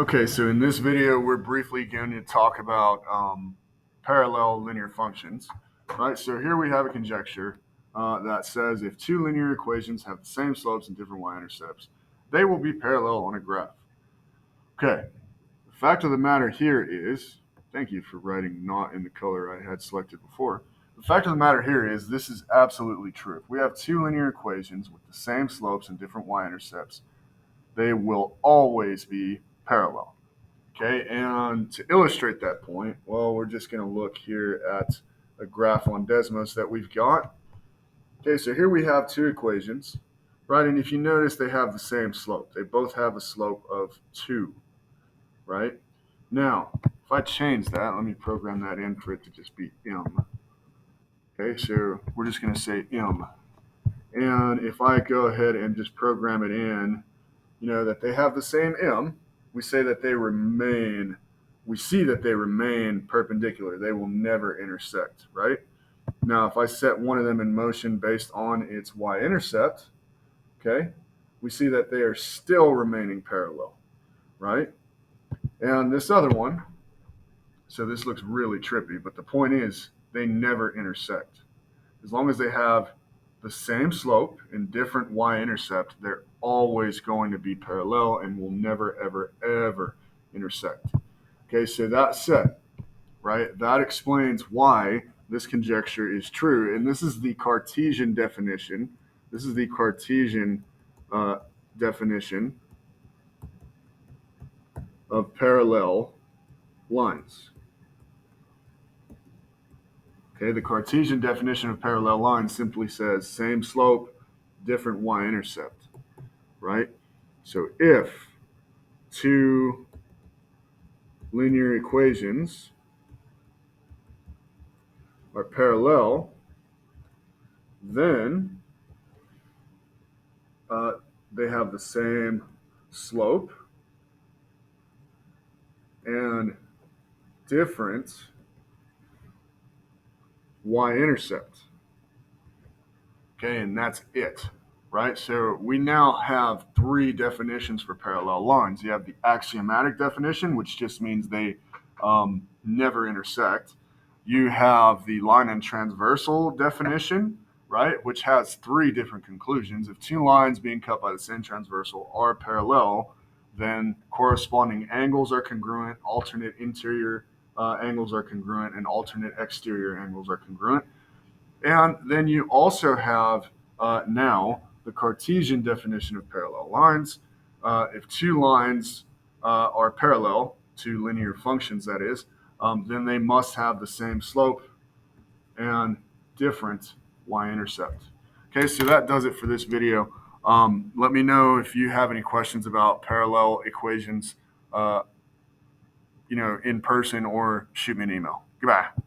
Okay, so in this video, we're briefly going to talk about parallel linear functions, right? So here we have a conjecture that says if two linear equations have the same slopes and different y-intercepts, they will be parallel on a graph. Okay, the fact of the matter here is, thank you for writing not in the color I had selected before. The fact of the matter here is this is absolutely true. If we have two linear equations with the same slopes and different y-intercepts, they will always be parallel. Okay, and to illustrate that point, well, we're just going to look here at a graph on Desmos that we've got. Okay, so here we have two equations, right? And if you notice, they have the same slope. They both have a slope of 2, right? Now, if I change that, let me program that in for it to just be m. Okay, so we're just going to say m. And if I go ahead and just program it in, that they have the same m, we say that we see that they remain perpendicular. They will never intersect, right? Now, if I set one of them in motion based on its y-intercept, okay, we see that they are still remaining parallel, right? And this other one, so this looks really trippy, but the point is they never intersect. As long as they have the same slope and different y-intercept, they're always going to be parallel and will never, ever, ever intersect. Okay, so that said, right, that explains why this conjecture is true. And this is the Cartesian definition. This is the Cartesian definition of parallel lines. Okay, the Cartesian definition of parallel lines simply says same slope, different y-intercept, right? So if two linear equations are parallel, then they have the same slope and different y-intercept. Okay, and that's it, right? So we now have three definitions for parallel lines. You have the axiomatic definition, which just means they never intersect. You have the line and transversal definition, right, which has three different conclusions. If two lines being cut by the same transversal are parallel, then corresponding angles are congruent, alternate interior angles are congruent, and alternate exterior angles are congruent. And then you also have now the Cartesian definition of parallel lines. If two lines are parallel to linear functions, that is, then they must have the same slope and different y-intercept. Okay, so that does it for this video. Let me know if you have any questions about parallel equations, in person, or shoot me an email. Goodbye.